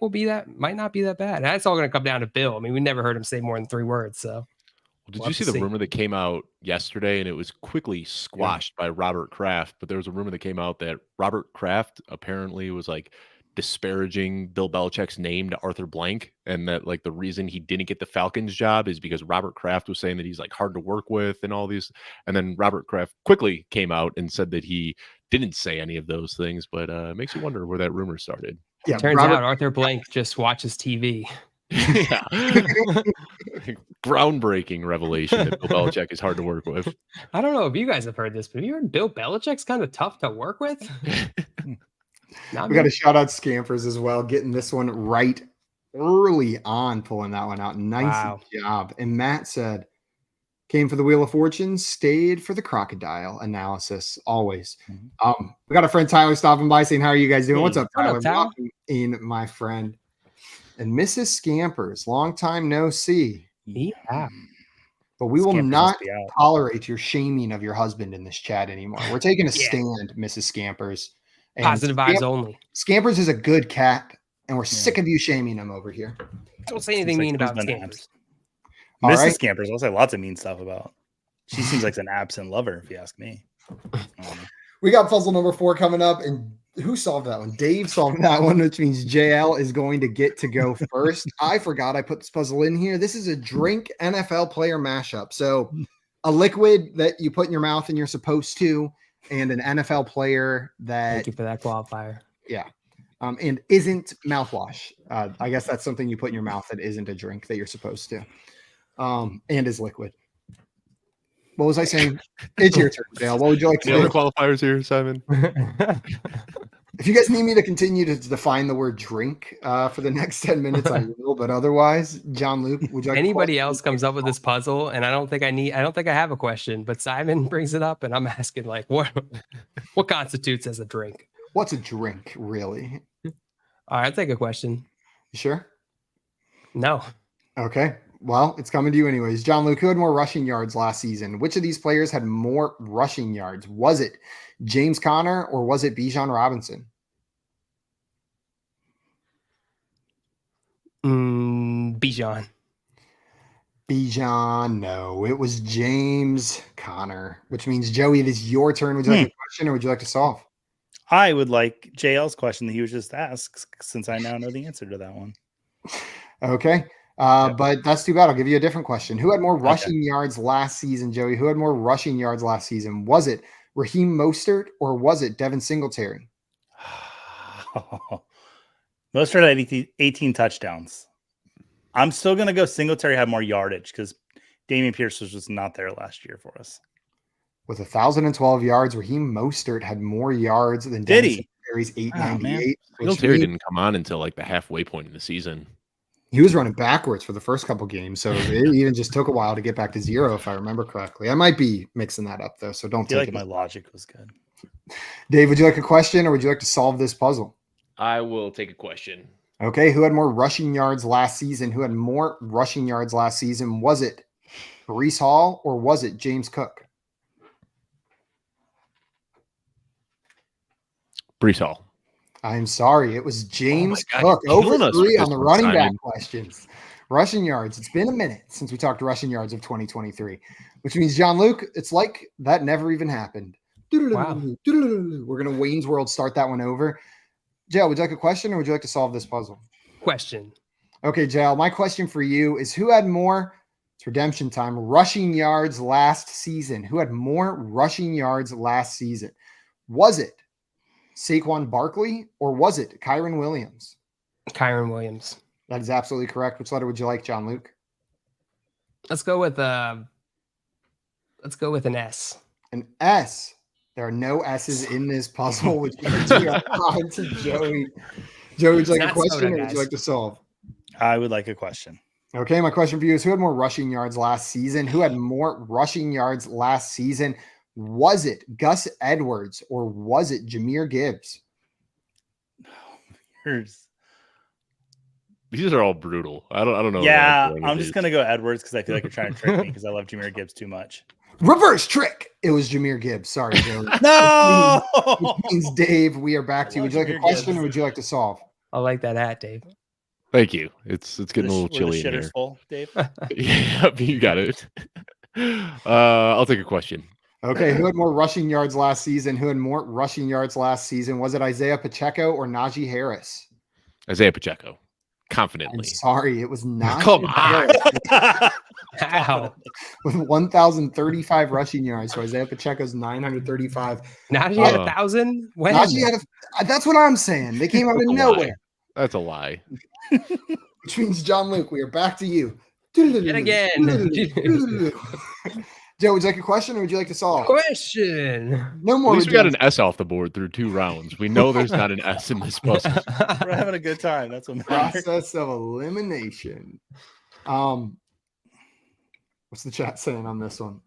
might not be that bad. And that's all going to come down to Bill. I mean, we never heard him say more than 3 words, so. Did We'll you have see to the rumor that came out yesterday, and it was quickly squashed by Robert Kraft? But there was a rumor that came out that Robert Kraft apparently was like disparaging Bill Belichick's name to Arthur Blank, and that like the reason he didn't get the Falcons job is because Robert Kraft was saying that he's like hard to work with and all these. And then Robert Kraft quickly came out and said that he didn't say any of those things, but it makes you wonder where that rumor started. Yeah, Turns Robert, out Arthur Blank just watches TV. Yeah. Groundbreaking revelation that Bill Belichick is hard to work with. I don't know if you guys have heard this, but have you heard Bill Belichick's kind of tough to work with? we got to shout out Scampers as well, getting this one right early on, pulling that one out. Nice job. And Matt said, came for the Wheel of Fortune, stayed for the crocodile analysis, always. We got a friend Tyler stopping by saying, how are you guys doing? Hey, what's up, Tyler? Welcome in, my friend. And Mrs. Scampers, long time no see. Yeah. But we will Scampers not must be out. tolerate your shaming of your husband in this chat anymore. We're taking a stand, Mrs. Scampers. And Positive vibes only. Scampers is a good cat, and we're sick of you shaming him over here. Don't say anything mean about Scampers. All Mrs. right. Scampers, I'll say lots of mean stuff about. She seems like an absent lover, if you ask me. We got puzzle number 4 coming up, and who solved that one? Dave solved that one, which means JL is going to get to go first. I forgot I put this puzzle in here. This is a drink NFL player mashup. So a liquid that you put in your mouth and you're supposed to, and an NFL player that. Thank you for that qualifier. Yeah. And isn't mouthwash. I guess that's something you put in your mouth that isn't a drink that you're supposed to. And is liquid. What was I saying? It's your turn, Dale. What would you like to The other do? qualifiers here, Simon. If you guys need me to continue to define the word drink for the next 10 minutes, I will. But otherwise, John Luke, would you like Anybody else comes up with this puzzle, and I don't think I have a question, but Simon brings it up, and I'm asking like, what constitutes as a drink? What's a drink, really? All right, I'll take a question. You sure? No. Okay. Well, it's coming to you anyways. John Luke, who had more rushing yards last season? Which of these players had more rushing yards? Was it James Conner or was it Bijan Robinson? Bijan. Bijan, no. It was James Conner, which means, Joey, it is your turn. Would you like a question or would you like to solve? I would like JL's question that he was just asked, since I now know the answer to that one. Okay. But that's too bad. I'll give you a different question. Who had more rushing yards last season, Joey? Who had more rushing yards last season? Was it Raheem Mostert or was it Devin Singletary? Mostert had 18 touchdowns. I'm still going to go Singletary had more yardage because Damian Pierce was just not there last year for us. With 1,012 yards, Raheem Mostert had more yards than Devin Singletary's 898. Singletary didn't come on until like the halfway point in the season. He was running backwards for the first couple games, so it even just took a while to get back to 0, if I remember correctly. I might be mixing that up, though, so don't take it. My logic was good. Dave, would you like a question, or would you like to solve this puzzle? I will take a question. Okay, who had more rushing yards last season? Who had more rushing yards last season? Was it Breece Hall, or was it James Cook? Breece Hall. I'm sorry. It was James God, Cook. Over killing us 3 with on this the one, running back Simon. questions. Rushing yards. It's been a minute since we talked rushing yards of 2023, which means, John Luke, it's like that never even happened. Wow. We're going to Wayne's World start that one over. Jail, would you like a question or would you like to solve this puzzle? Question. Okay, Jail, my question for you is who had more, it's redemption time, rushing yards last season? Who had more rushing yards last season? Was it Saquon Barkley or was it Kyron Williams? Kyron Williams. That is absolutely correct. Which letter would you like, John Luke? Let's go with an S. An S. There are no S's in this puzzle, which means we are on to Joey. Joey, would you like a question or would you like to solve? I would like a question. Okay, my question for you is who had more rushing yards last season? Who had more rushing yards last season? Was it Gus Edwards or was it Jahmyr Gibbs? These are all brutal. I don't know. Yeah, I'm just gonna go Edwards because I feel like you're trying to trick me because I love Jahmyr Gibbs too much. Reverse trick. It was Jahmyr Gibbs. Sorry, Joey. No, Which means Dave, we are back to you. Would you like a Jahmyr question Gibbs. or would you like to solve? I like that hat, Dave. Thank you. It's getting a little Were the chilly in shitters here. full, Dave? Yeah, you got it. I'll take a question. Okay, who had more rushing yards last season? Who had more rushing yards last season? Was it Isaiah Pacheco or Najee Harris? Isaiah Pacheco, I'm confidently. sorry, it was not. Come on. How? With 1,035 rushing yards. So Isaiah Pacheco's 935. Najee had 1,000? When? Najee had that's what I'm saying. They came out of That's a nowhere. lie. That's a lie. Which means, John Luke, we are back to you. Yet again. Joe, would you like a question or would you like to solve? Question. No At more. least we got an S off the board through 2 rounds. We know there's not an S in this puzzle. We're having a good time. That's what matters. Process of elimination. What's the chat saying on this one?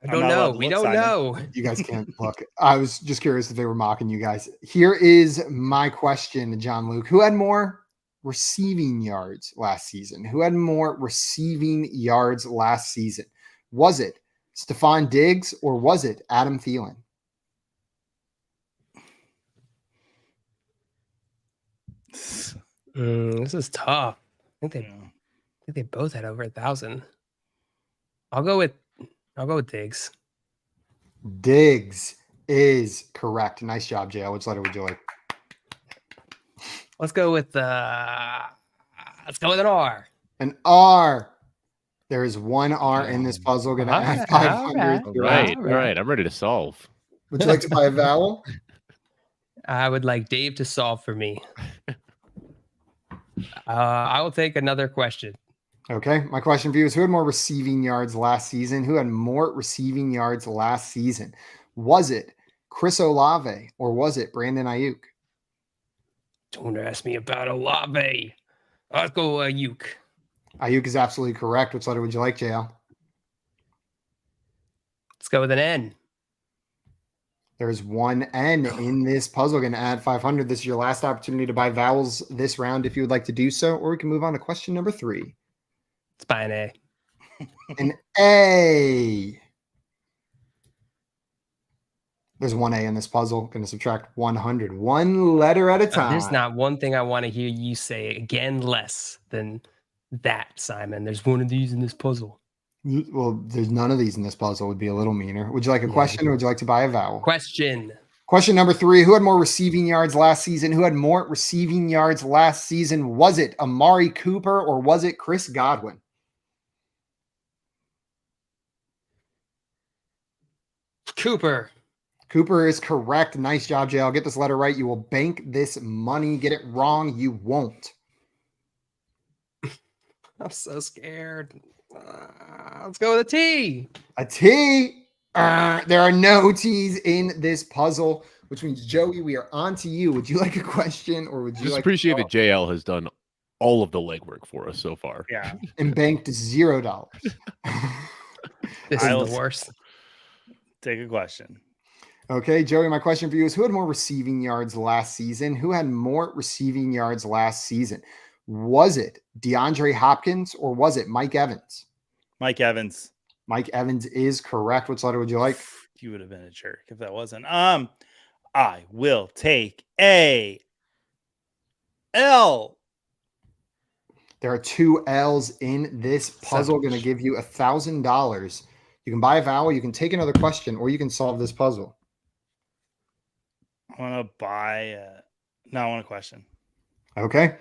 I don't know. We don't know. You guys can't look. I was just curious if they were mocking you guys. Here is my question, John Luke. Who had more receiving yards last season? Who had more receiving yards last season? Was it Stephon Diggs or was it Adam Thielen? This is tough. I think they both had over 1,000. I'll go with Diggs. Diggs is correct. Nice job, JL. Which letter would you like? Let's go with an R. An R. There is one R in this puzzle. Going to add 500. All right. I'm ready to solve. Would you like to buy a vowel? I would like Dave to solve for me. I will take another question. Okay. My question for you is who had more receiving yards last season? Who had more receiving yards last season? Was it Chris Olave or was it Brandon Ayuk? Don't ask me about Olave. Let's go Ayuk. Ayuk is absolutely correct. Which letter would you like, JL? Let's go with an N. There's one N in this puzzle. Going to add 500. This is your last opportunity to buy vowels this round if you would like to do so, or we can move on to question number 3. Let's buy an A. An A. There's one A in this puzzle. Going to subtract 100. One letter at a time. There's not one thing I want to hear you say again less than that, Simon. There's one of these in this puzzle. Well, there's none of these in this puzzle. Would be a little meaner. Would you like a question or would you like to buy a vowel? Question. Question number 3. Who had more receiving yards last season? Who had more receiving yards last season? Was it Amari Cooper or was it Chris Godwin? Cooper. Cooper is correct. Nice job, Jay. I'll get this letter right. You will bank this money. Get it wrong, you won't. I'm so scared. Let's go with a T. A T. There are no T's in this puzzle, which means, Joey, we are on to you. Would you like a question or would you Just like appreciate that JL has done all of the legwork for us so far. Yeah. and banked $0? This is the worst. Take a question. Okay, Joey, my question for you is who had more receiving yards last season? Who had more receiving yards last season? Was it DeAndre Hopkins or was it Mike Evans? Mike Evans. Mike Evans is correct. Which letter would you like? You would have been a jerk if that wasn't. I will take a L. There are 2 L's in this puzzle. Going to give you $1,000. You can buy a vowel, you can take another question, or you can solve this puzzle. I want to buy I want a question. Okay.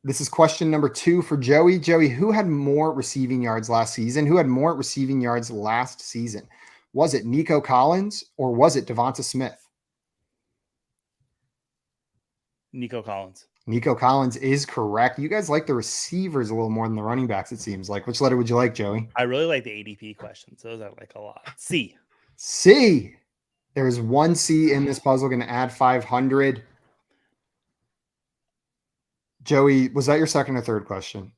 This is question number 2 for Joey. Joey, who had more receiving yards last season? Who had more receiving yards last season? Was it Nico Collins or was it Devonta Smith? Nico Collins. Nico Collins is correct. You guys like the receivers a little more than the running backs, it seems like. Which letter would you like, Joey? I really like the ADP questions. Those I like a lot. C. C. There is 1 C in this puzzle. Going to add 500. Joey, was that your second or third question?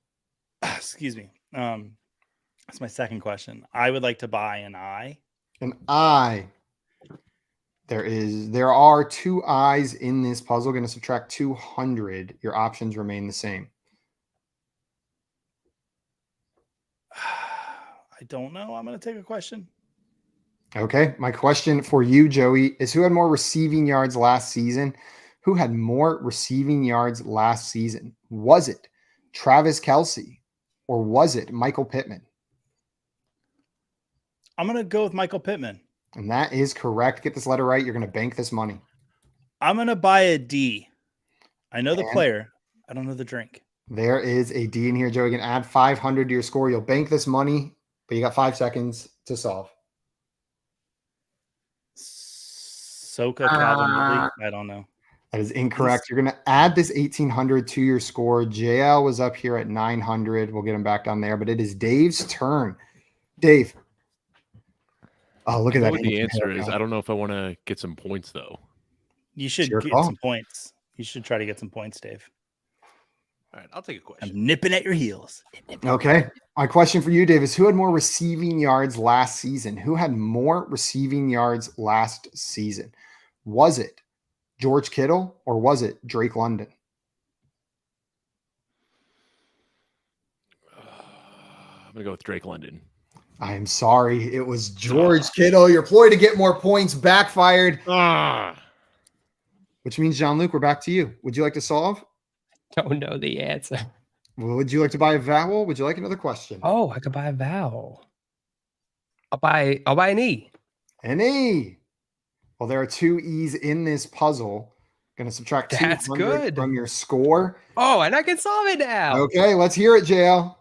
Excuse me. That's my second question. I would like to buy an I. An I. There are 2 I's in this puzzle. Going to subtract 200. Your options remain the same. I don't know. I'm going to take a question. Okay. My question for you, Joey, is who had more receiving yards last season? Who had more receiving yards last season? Was it Travis Kelce or was it Michael Pittman? I'm going to go with Michael Pittman. And that is correct. Get this letter right. You're going to bank this money. I'm going to buy a D. I know the And player. I don't know the drink. there is a D in here, Joey. You can add 500 to your score. You'll bank this money, but you got 5 seconds to solve. Soka Calvin Ridley. I don't know. That is incorrect. You're going to add this 1,800 to your score. JL was up here at 900. We'll get him back down there, but it is Dave's turn. Dave. Oh, look at that. What the answer is, I don't know if I want to get some points, though. You should Your get call. some points. You should try to get some points, Dave. All right, I'll take a question. I'm nipping at your heels. Okay. My question for you, Dave, is who had more receiving yards last season? Who had more receiving yards last season? Was it George Kittle or was it Drake London? I'm going to go with Drake London. I am sorry. It was George Kittle. Your ploy to get more points backfired, which means, Jean-Luc, we're back to you. Would you like to solve? Don't know the answer. Would you like to buy a vowel? Would you like another question? Oh, I could buy a vowel. I'll buy an E. An E. Well, there are 2 E's in this puzzle. Going to subtract That's 200 good. from your score. Oh, and I can solve it now. Okay, let's hear it, JL.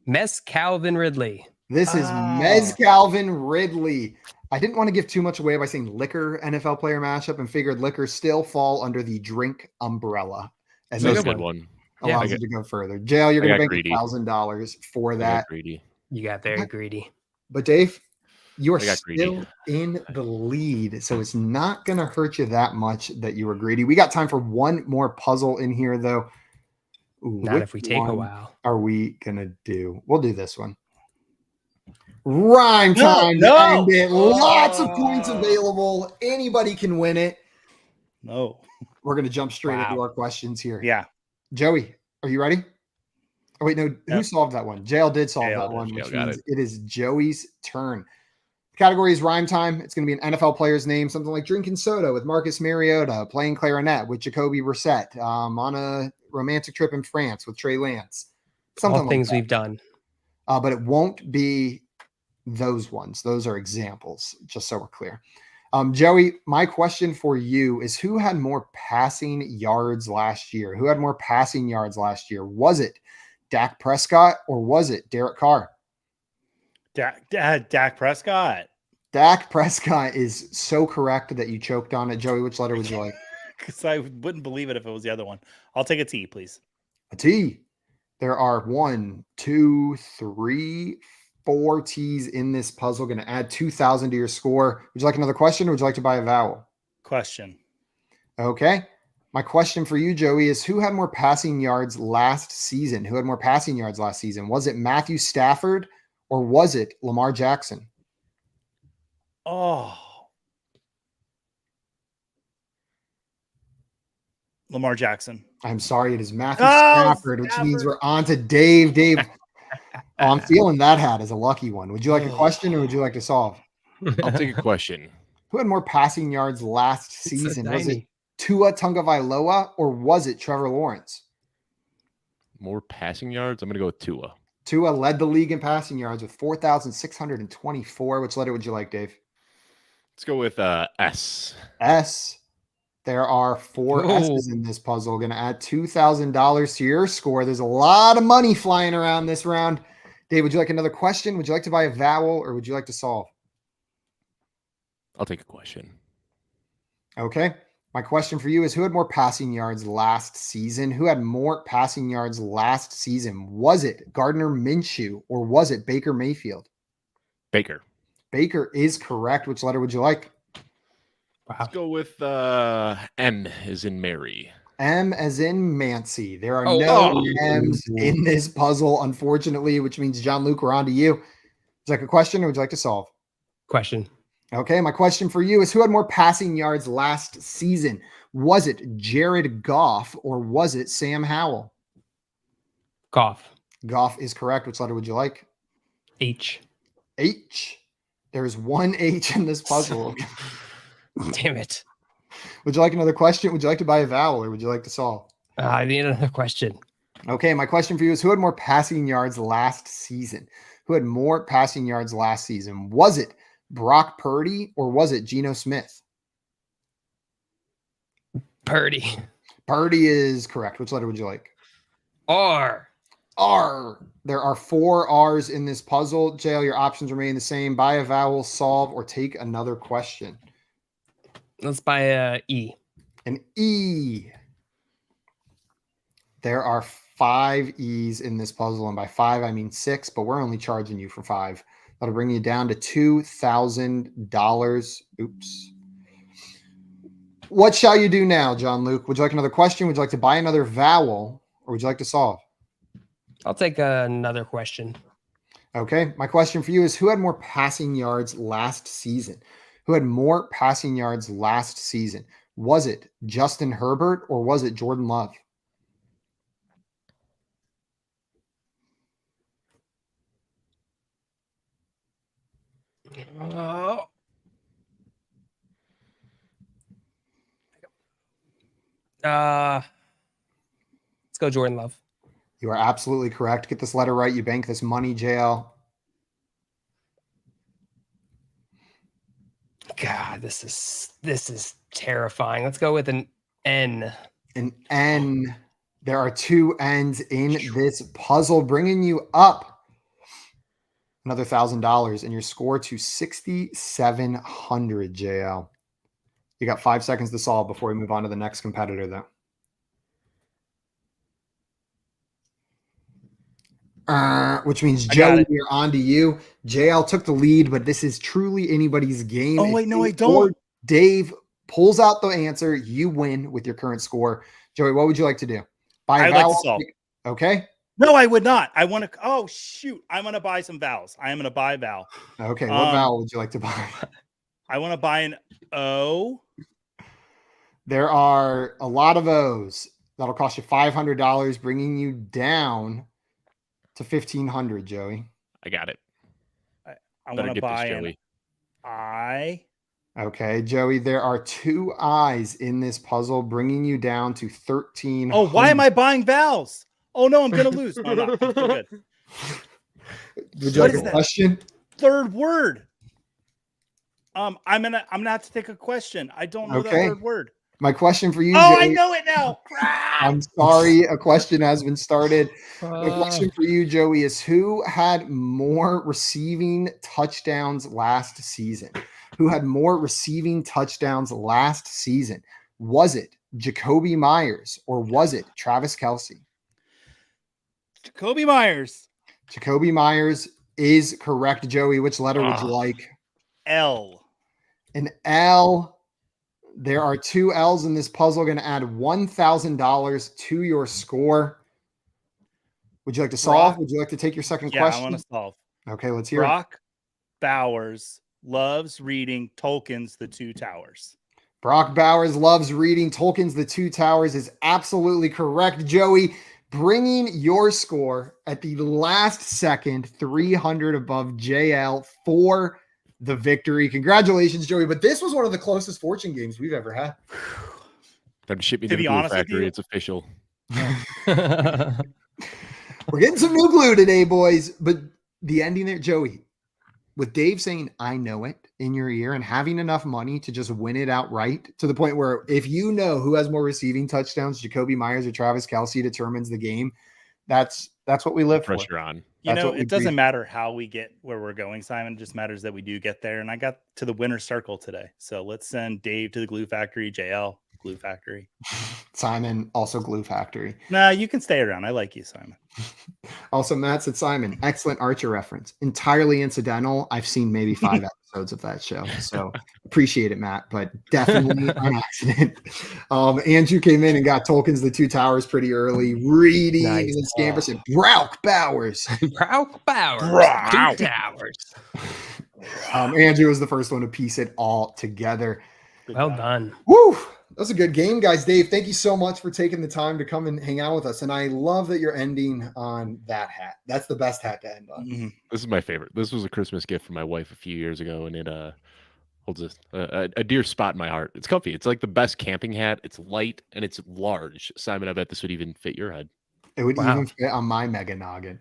Mess Calvin Ridley. This is Mez Calvin Ridley. I didn't want to give too much away by saying liquor NFL player matchup and figured liquor still fall under the drink umbrella. And That's this a good one. allows you to go further. JL, you're going to bank greedy. $1,000 for I that. got greedy. You got very greedy. But Dave, you are I got still greedy. in the lead, so it's not going to hurt you that much that you were greedy. We got time for one more puzzle in here, though. Ooh, Not if we take a one while. Are we going to do? We'll do this one. Rhyme time. No. To end it. Lots of points available. Anybody can win it. No. We're going to jump straight Wow. into our questions here. Yeah. Joey, are you ready? Oh, wait, no. Who Yep. solved that one? JL did solve JL that did. one, JL which got means it is Joey's turn. The category is rhyme time. It's going to be an NFL player's name, something like drinking soda with Marcus Mariota, playing clarinet with Jacoby Brissett, on a romantic trip in France with Trey Lance. Something All things like we've done. that. But it won't be those ones. Those are examples, just so we're clear. Joey, my question for you is who had more passing yards last year? Who had more passing yards last year? Was it Dak Prescott or was it Derek Carr? Dak Prescott. Dak Prescott is so correct that you choked on it. Joey, which letter would you like? Because I wouldn't believe it if it was the other one. I'll take a T, please. A T. There are 1, 2, 3, 4 T's in this puzzle. Going to add 2,000 to your score. Would you like another question or would you like to buy a vowel? Question. Okay. My question for you, Joey, is who had more passing yards last season? Who had more passing yards last season? Was it Matthew Stafford or was it Lamar Jackson? Oh. Lamar Jackson. I'm sorry, it is Matthew Oh, Stafford, which means we're on to Dave. Dave, I'm feeling that hat as a lucky one. Would you like a question or would you like to solve? I'll take a question. Who had more passing yards last so season? Was it tiny. Tua Tagovailoa or was it Trevor Lawrence? More passing yards? I'm going to go with Tua. Tua led the league in passing yards with 4,624. Which letter would you like, Dave? Let's go with S. S. There are 4 Oh. S's in this puzzle. Going to add $2,000 to your score. There's a lot of money flying around this round. Dave, would you like another question? Would you like to buy a vowel or would you like to solve? I'll take a question. Okay. My question for you is who had more passing yards last season? Who had more passing yards last season? Was it Gardner Minshew or was it Baker Mayfield? Baker. Baker is correct. Which letter would you like? Wow. Let's go with M as in Mary. M as in Mancy. There are Oh. no Oh. M's in this puzzle, unfortunately, which means, Jean-Luc, we're on to you. Would you like a question or would you like to solve? Question. Okay, my question for you is who had more passing yards last season? Was it Jared Goff or was it Sam Howell? Goff. Goff is correct. Which letter would you like? H. H. There's one H in this puzzle. Damn it. Would you like another question? Would you like to buy a vowel or would you like to solve? I need another question. Okay, my question for you is who had more passing yards last season? Who had more passing yards last season? Was it Brock Purdy or was it Geno Smith? Purdy. Purdy is correct. Which letter would you like? R. R. There are 4 R's in this puzzle. JL, your options remain the same. Buy a vowel, solve, or take another question. Let's buy a E. An E. There are 5 E's in this puzzle, and by 5 I mean 6, but we're only charging you for 5. That'll bring you down to $2,000. Oops. What shall you do now, John Luke? Would you like another question? Would you like to buy another vowel, or would you like to solve? I'll take another question. Okay. My question for you is who had more passing yards last season? Who had more passing yards last season? Was it Justin Herbert or was it Jordan Love? Let's go Jordan Love. You are absolutely correct. Get this letter right. You bank this money, JL. God, this is terrifying. Let's go with an N. An N. There are 2 N's in this puzzle, bringing you up another $1,000 and your score to 6,700, JL. You got 5 seconds to solve before we move on to the next competitor, though. Which means Joey, we're on to you. JL took the lead, but this is truly anybody's game. Oh, wait, no, I don't. Dave pulls out the answer. You win with your current score. Joey, what would you like to do? Buy a I'd like vowel? to solve. Okay. No, I would not. I want to. Oh, shoot. I'm going to buy some vowels. I am going to buy a vowel. Okay. What vowel would you like to buy? I want to buy an O. There are a lot of O's. That'll cost you $500, bringing you down to 1,500, Joey. I got it. I want to buy an I. Okay, Joey, there are 2 I's in this puzzle, bringing you down to 1,300. Oh, why am I buying vowels? Oh, no, I'm going to lose. No, I'm not. I'm still good. Would you like a question? Third word. I'm gonna have to take a question. I don't know that third word. My question for you, Joey, I know it now. I'm sorry. A question has been started. The question for you, Joey, is who had more receiving touchdowns last season? Who had more receiving touchdowns last season? Was it Jacoby Myers or was it Travis Kelce? Jacoby Myers. Jacoby Myers is correct, Joey. Which letter would you like? L. An L. There are 2 L's in this puzzle. Going to add $1,000 to your score. Would you like to solve? Would you like to take your second question? Yeah, I want to solve. Okay, let's hear Brock Bowers loves reading Tolkien's The Two Towers. Brock Bowers loves reading Tolkien's The Two Towers is absolutely correct, Joey. Bringing your score at the last second, 300 above JL for the victory. Congratulations, Joey. But this was one of the closest fortune games we've ever had. Time to ship me to the glue factory. It's official. We're getting some new glue today, boys. But the ending there, Joey, with Dave saying, I know it in your ear and having enough money to just win it outright to the point where if you know who has more receiving touchdowns, Jacoby Myers or Travis Kelce determines the game. That's what we live for. Pressure on. You know, it doesn't matter how we get where we're going, Simon. It just matters that we do get there. And I got to the winner's circle today. So let's send Dave to the glue factory, JL, glue factory. Simon, also glue factory. Nah, you can stay around. I like you, Simon. Also, Matt said, Simon, excellent Archer reference. Entirely incidental. I've seen maybe 5 episodes of that show. So appreciate it, Matt, but definitely an accident. Andrew came in and got Tolkien's The Two Towers pretty early. Reading and then Scamper said, Brock Bowers. Brock Bowers. Two Towers. Andrew was the first one to piece it all together. Well done. Woo! That was a good game, guys. Dave, thank you so much for taking the time to come and hang out with us. And I love that you're ending on that hat. That's the best hat to end on. Mm-hmm. This is my favorite. This was a Christmas gift from my wife a few years ago, and it holds a dear spot in my heart. It's comfy. It's like the best camping hat. It's light and it's large. Simon, I bet this would even fit your head. It would Wow. even fit on my mega noggin.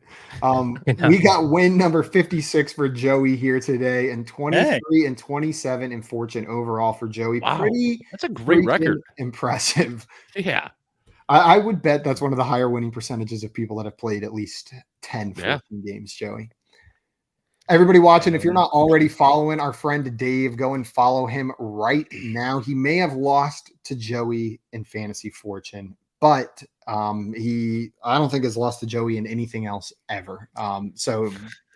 We got win number 56 for Joey here today, and 23 and 27 in fortune overall for Joey. Wow. Pretty That's a great record. Impressive. Yeah. I would bet that's one of the higher winning percentages of people that have played at least 10, 14 games, Joey. Everybody watching, if you're not already following our friend Dave, go and follow him right now. He may have lost to Joey in Fantasy Fortune, but I don't think has lost to Joey in anything else ever. So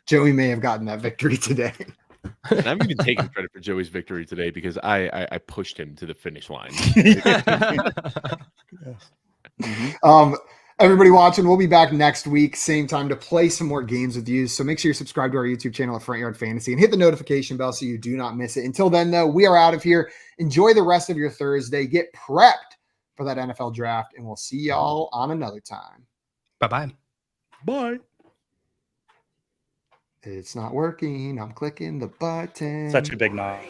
Joey may have gotten that victory today. And I'm even taking credit for Joey's victory today because I pushed him to the finish line. Everybody watching, we'll be back next week, same time, to play some more games with you. So make sure you subscribe to our YouTube channel at Front Yard Fantasy and hit the notification bell so you do not miss it. Until then, though, we are out of here. Enjoy the rest of your Thursday. Get prepped for that NFL draft, and we'll see y'all on another time. Bye-bye. Bye. It's not working. I'm clicking the button. Such a big knock.